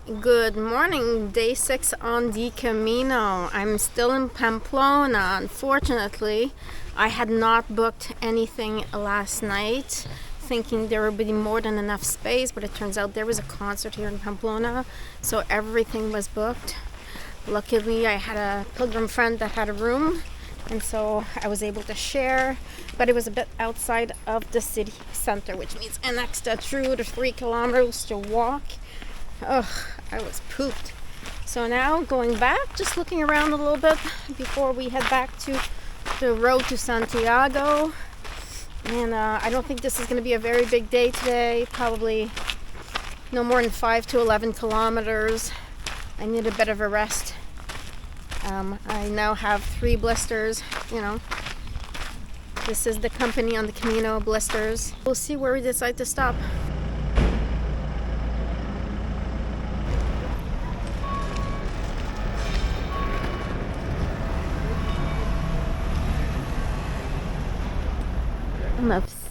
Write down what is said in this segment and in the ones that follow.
Good morning, day 6 on the Camino. I'm still in Pamplona. Unfortunately, I had not booked anything last night, thinking there would be more than enough space, but it turns out there was a concert here in Pamplona, so everything was booked. Luckily, I had a pilgrim friend that had a room, and so I was able to share, but it was a bit outside of the city center, which means an extra 2 to 3 kilometers to walk. Ugh, I was pooped. So now going back, just looking around a little bit before we head back to the road to Santiago. And I don't think this is going to be a very big day today. Probably no more than 5 to 11 kilometers. I need a bit of a rest. I now have 3 blisters, This is the company on the Camino blisters. We'll see where we decide to stop.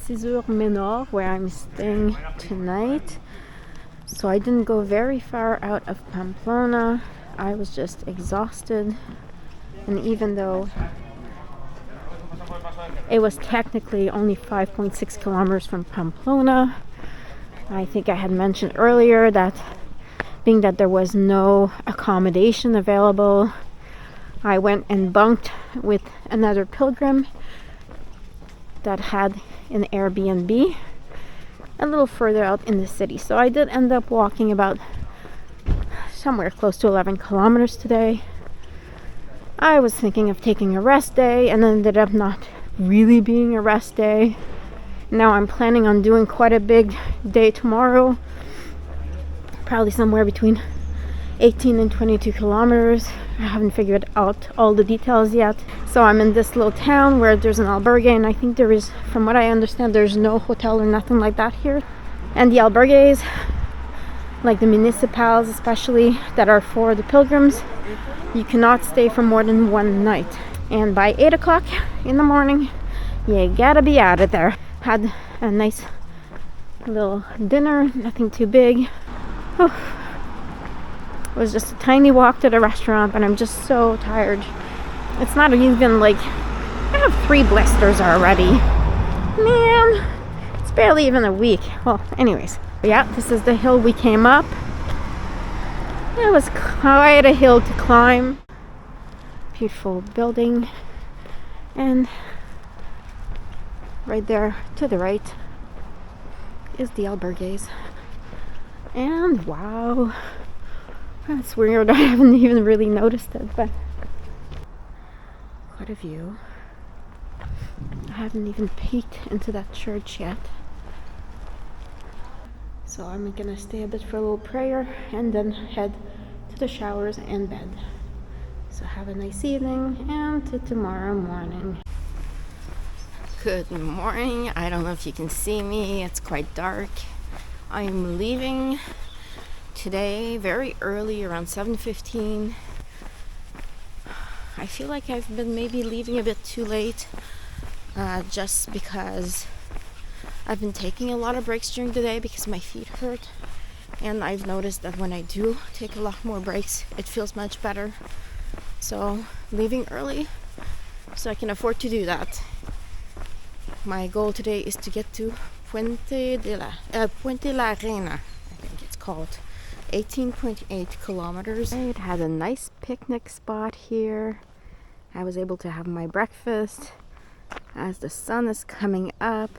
Of Menor, where I'm staying tonight. So I didn't go very far out of Pamplona. I was just exhausted, and even though it was technically only 5.6 kilometers from Pamplona, I think I had mentioned earlier that being that there was no accommodation available, I went and bunked with another pilgrim that had an Airbnb a little further out in the city. So I did end up walking about somewhere close to 11 kilometers today. I was thinking of taking a rest day and ended up not really being a rest day. Now I'm planning on doing quite a big day tomorrow, probably somewhere between 18 and 22 kilometers. I haven't figured out all the details yet. So I'm in this little town where there's an albergue, and I think there is, from what I understand, there's no hotel or nothing like that here. And the albergues, like the municipals especially, that are for the pilgrims, you cannot stay for more than one night. And by 8 o'clock in the morning, you gotta be out of there. Had a nice little dinner, nothing too big. Oh. It was just a tiny walk to the restaurant, but I'm just so tired. It's not even like I have 3 blisters already. Man, it's barely even a week. Well, anyways, yeah, this is the hill we came up. It was quite a hill to climb. Beautiful building, and right there to the right is the albergues. And wow. That's weird. I haven't even really noticed it, but quite a view. I haven't even peeked into that church yet. So I'm gonna stay a bit for a little prayer and then head to the showers and bed. So have a nice evening and to tomorrow morning. Good morning. I don't know if you can see me. It's quite dark. I am leaving today very early, around 7:15. I feel like I've been maybe leaving a bit too late, just because I've been taking a lot of breaks during the day because my feet hurt, and I've noticed that when I do take a lot more breaks, it feels much better. So leaving early so I can afford to do that. My goal today is to get to Puente la Reina, I think it's called. 18.8 kilometers. I had a nice picnic spot here. I was able to have my breakfast as the sun is coming up.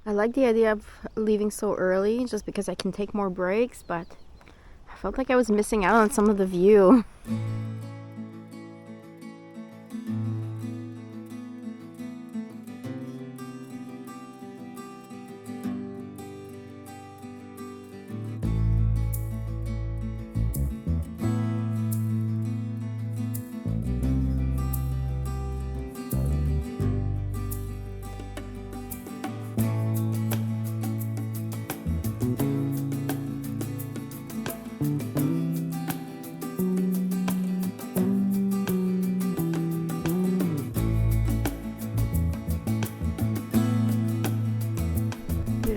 I like the idea of leaving so early just because I can take more breaks, but I felt like I was missing out on some of the view.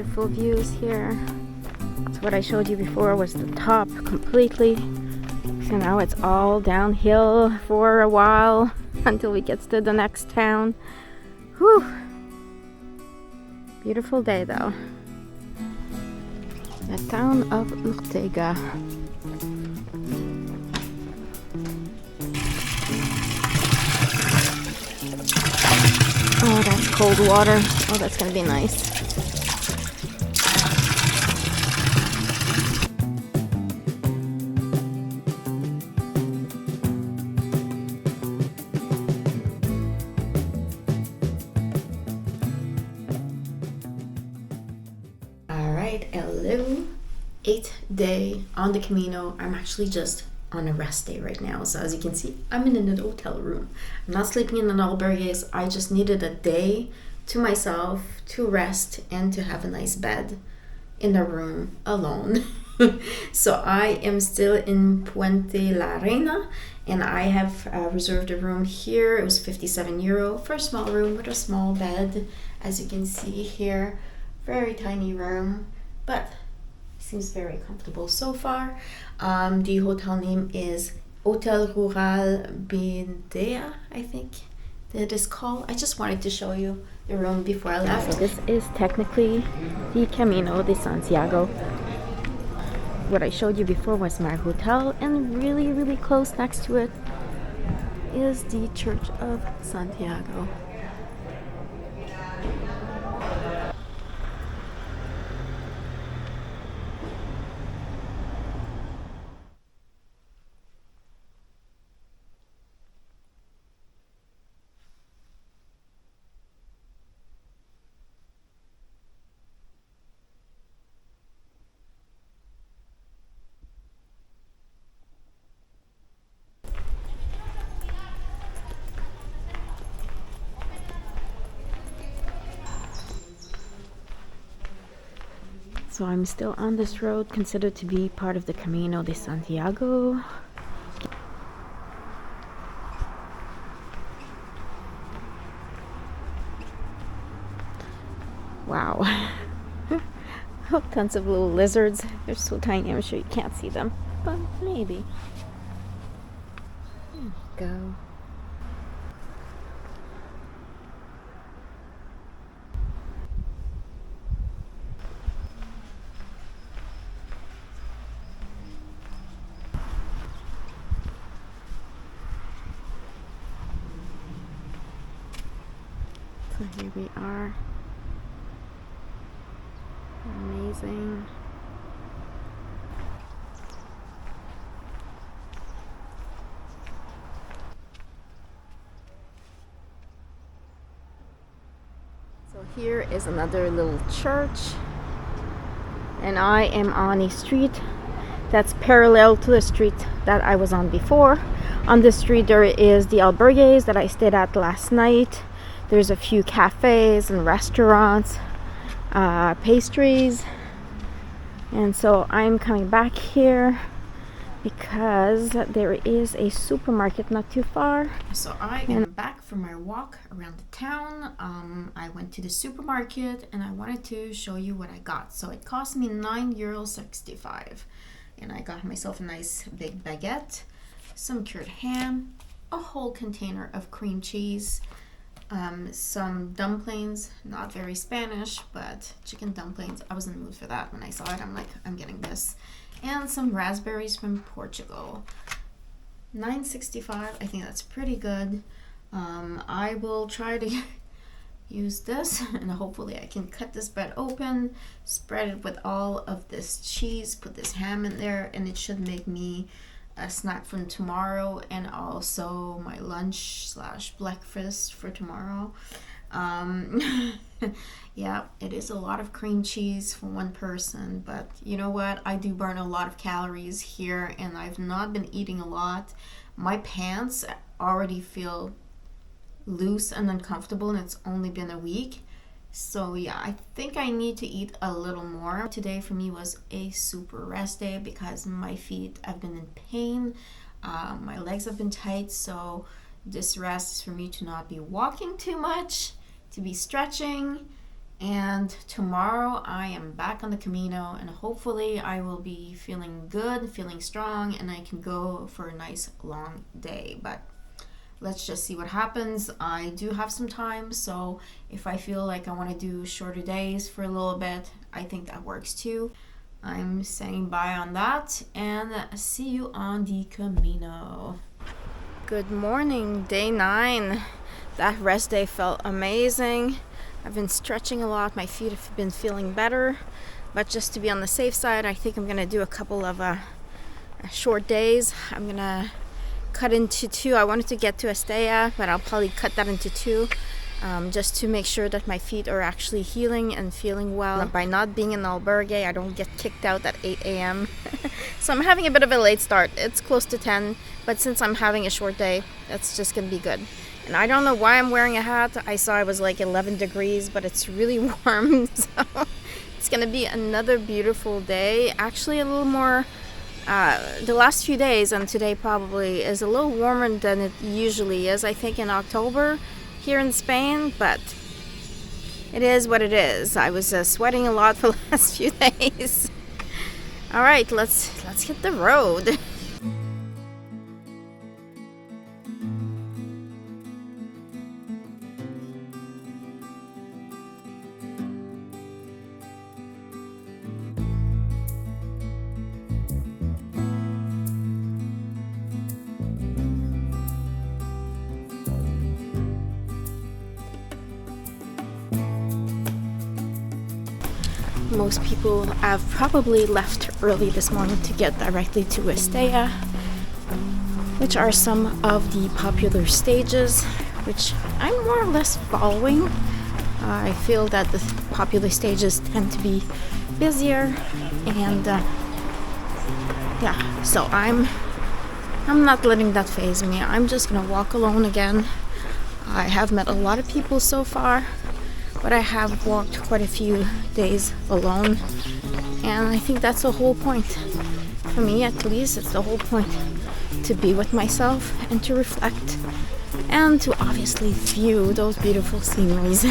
beautiful views here. So what I showed you before was the top completely. So now it's all downhill for a while until we get to the next town. Whew. Beautiful day though. The town of Ortega. Oh, that's cold water. Oh, that's gonna be nice. Alright, hello. 8th day on the Camino. I'm actually just on a rest day right now. So as you can see, I'm in an hotel room. I'm not sleeping in an albergues. I just needed a day to myself to rest and to have a nice bed in a room alone. So I am still in Puente La Reina and I have reserved a room here. It was €57 for a small room with a small bed. As you can see here, very tiny room, but seems very comfortable so far. The hotel name is Hotel Rural Bindea, I think that is called. I just wanted to show you the room before I left. So this is technically the Camino de Santiago. What I showed you before was my hotel, and really close next to it is the Church of Santiago. So I'm still on this road, considered to be part of the Camino de Santiago. Wow. Oh, tons of little lizards. They're so tiny, I'm sure you can't see them, but maybe. There you go. So here we are. Amazing. So here is another little church, and I am on a street that's parallel to the street that I was on before. On this street there is the albergues that I stayed at last night. There's a few cafes and restaurants, pastries, and so I'm coming back here because there is a supermarket not too far. So I am back from my walk around the town. I went to the supermarket and I wanted to show you what I got. So it cost me €9.65, and I got myself a nice big baguette, some cured ham, a whole container of cream cheese, some dumplings, not very Spanish, but chicken dumplings. I was in the mood for that when I saw it. I'm like, I'm getting this. And some raspberries from Portugal. $9.65. I think that's pretty good. I will try to use this, and hopefully I can cut this bread open, spread it with all of this cheese, put this ham in there, and it should make me a snack from tomorrow and also my lunch / breakfast for tomorrow. Yeah, it is a lot of cream cheese for one person, but you know what? I do burn a lot of calories here, and I've not been eating a lot. My pants already feel loose and uncomfortable, and it's only been a week. So yeah, I think I need to eat a little more. Today for me was a super rest day because my feet have been in pain. My legs have been tight, so this rest is for me to not be walking too much, to be stretching, And tomorrow I am back on the Camino, and hopefully I will be feeling good, feeling strong, and I can go for a nice long day. But let's just see what happens. I do have some time, so if I feel like I want to do shorter days for a little bit, I think that works too. I'm saying bye on that, and see you on the Camino. Good morning, day 9. That rest day felt amazing. I've been stretching a lot. My feet have been feeling better. But just to be on the safe side, I think I'm going to do a couple of short days. I'm going to cut into 2. I wanted to get to Estella, but I'll probably cut that into 2. Just to make sure that my feet are actually healing and feeling well. By not being in albergue, I don't get kicked out at 8 a.m. So I'm having a bit of a late start. It's close to 10, but since I'm having a short day, that's just going to be good. And I don't know why I'm wearing a hat. I saw it was like 11 degrees, but it's really warm. So it's going to be another beautiful day. Actually, a little more, the last few days and today probably is a little warmer than it usually is, I think, in October here in Spain, but it is what it is. I was sweating a lot for the last few days. All right, let's hit the road. Most people have probably left early this morning to get directly to Estella, which are some of the popular stages, which I'm more or less following. I feel that the popular stages tend to be busier, and yeah, so I'm not letting that faze me. I'm just gonna walk alone again. I have met a lot of people so far, but I have walked quite a few days alone, and I think that's the whole point. For me, at least, it's the whole point to be with myself and to reflect and to obviously view those beautiful sceneries.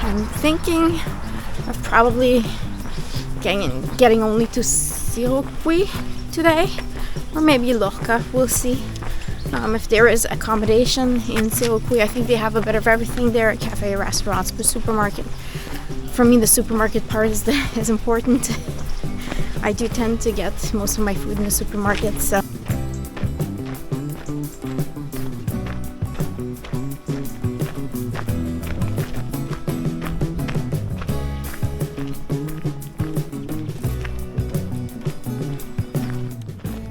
I'm thinking of probably getting only to Circuit today, or maybe Lorca, we'll see. If there is accommodation in Circuit, I think they have a bit of everything there, cafe, restaurants, the supermarket. For me, the supermarket part is important. I do tend to get most of my food in the supermarket, so.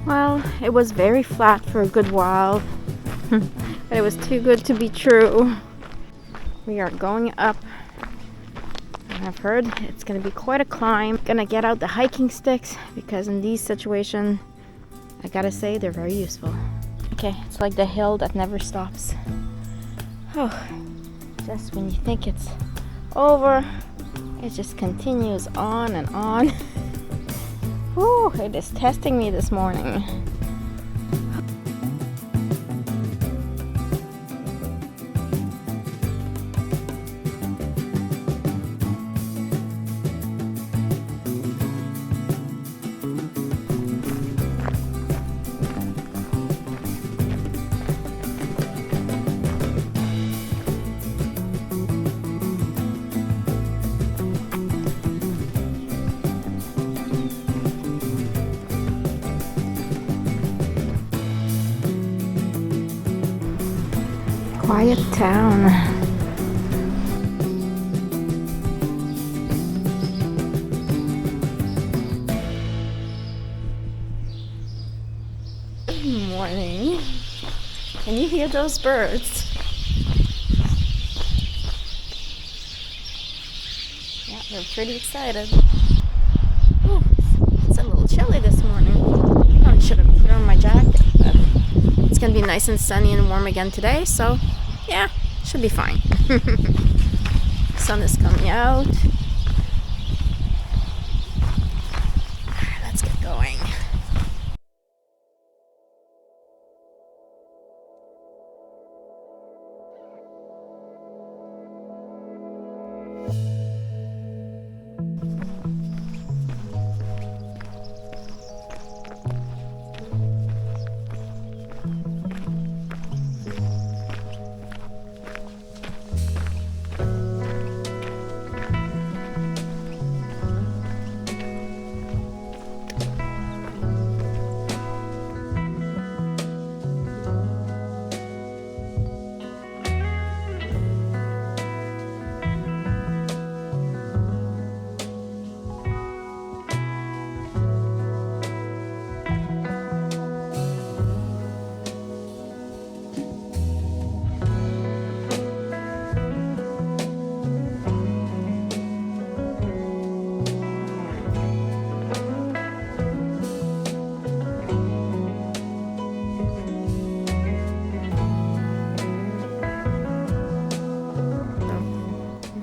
Well, it was very flat for a good while, but it was too good to be true. We are going up, and I've heard it's going to be quite a climb. Gonna get out the hiking sticks, because in these situations, I gotta say, they're very useful. Okay, it's like the hill that never stops. Oh, just when you think it's over, it just continues on and on. Whew, it is testing me this morning. Quiet town. Good morning. Can you hear those birds? Yeah, they're pretty excited. Ooh, it's a little chilly this morning. I should have put on my jacket, but it's gonna be nice and sunny and warm again today, so yeah, should be fine. Sun is coming out. Let's get going.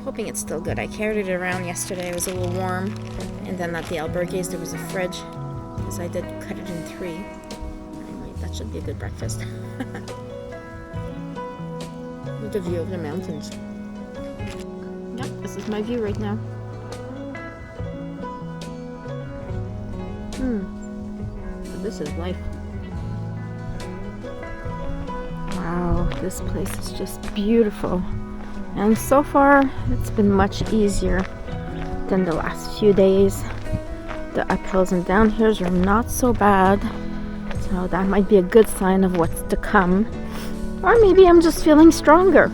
Hoping it's still good. I carried it around yesterday. It was a little warm, and then at the albergues there was a fridge because I did cut it in 3. Anyway, that should be a good breakfast. With the view of the mountains. Yep, this is my view right now. So this is life. Wow, this place is just beautiful. And so far, it's been much easier than the last few days. The uphills and downhills are not so bad. So that might be a good sign of what's to come. Or maybe I'm just feeling stronger.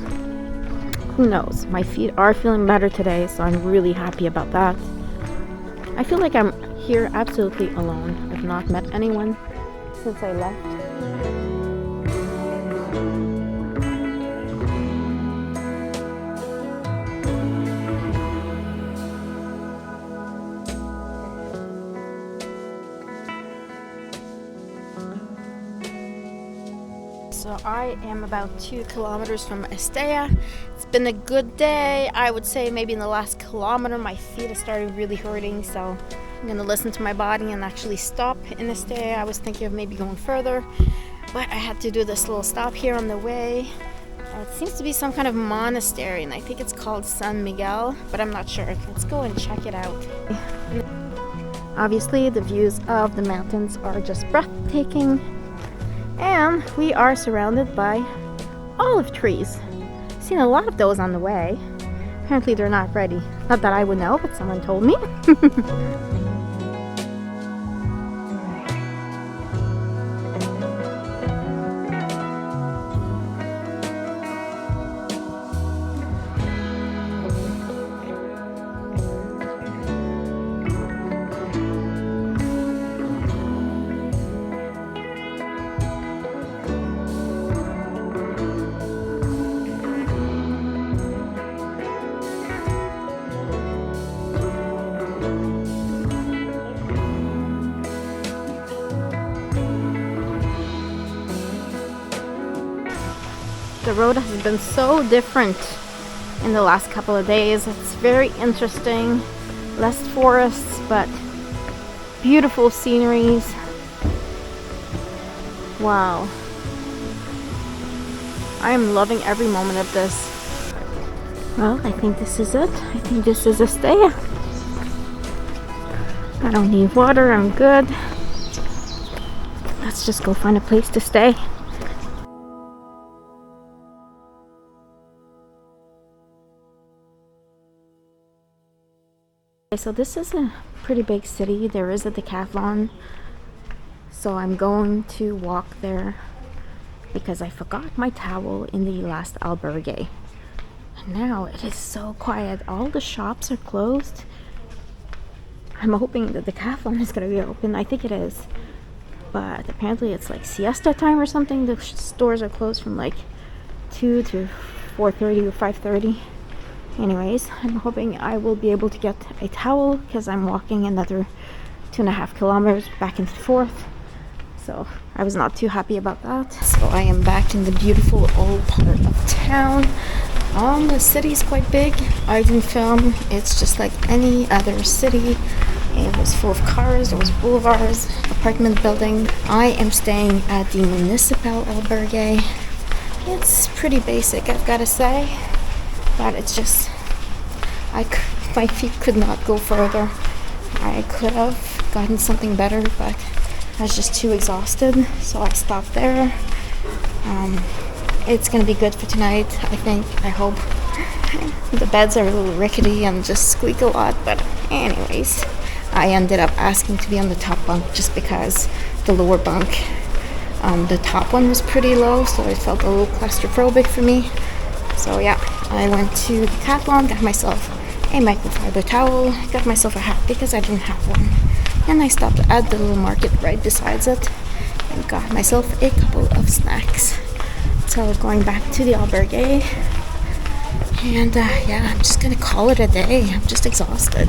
Who knows? My feet are feeling better today, so I'm really happy about that. I feel like I'm here absolutely alone. I've not met anyone since I left. So I am about 2 kilometers from Estella. It's been a good day. I would say maybe in the last kilometer my feet have started really hurting, so I'm gonna listen to my body and actually stop in Estella. I was thinking of maybe going further, but I had to do this little stop here on the way. It seems to be some kind of monastery, and I think it's called San Miguel, but I'm not sure. Let's go and check it out. Obviously the views of the mountains are just breathtaking. And we are surrounded by olive trees. Seen a lot of those on the way. Apparently they're not ready. Not that I would know, but someone told me. The road has been so different in the last couple of days. It's very interesting. Less forests, but beautiful sceneries. Wow. I am loving every moment of this. Well, I think this is it. I think this is Estella. I don't need water, I'm good. Let's just go find a place to stay. So this is a pretty big city. There is a decathlon, so I'm going to walk there because I forgot my towel in the last albergue, and now it is so quiet. All the shops are closed. I'm hoping that the decathlon is going to be open. I think it is, but apparently it's like siesta time or something. The stores are closed from like 2 to 4:30 or 5:30. Anyways, I'm hoping I will be able to get a towel because I'm walking another 2.5 kilometers back and forth. So I was not too happy about that. So I am back in the beautiful old part of town. The city is quite big. I didn't film. It's just like any other city. It was full of cars. There was boulevards, apartment building. I am staying at the municipal albergue. It's pretty basic, I've got to say. But it's just, my feet could not go further. I could have gotten something better, but I was just too exhausted, so I stopped there. It's gonna be good for tonight, I think. I hope. The beds are a little rickety and just squeak a lot, but anyways, I ended up asking to be on the top bunk just because the lower bunk, the top one was pretty low, so it felt a little claustrophobic for me. So yeah, I went to Decathlon, got myself a microfiber towel, got myself a hat because I didn't have one, and I stopped at the little market right besides it and got myself a couple of snacks. So going back to the albergue, and yeah, I'm just gonna call it a day. I'm just exhausted.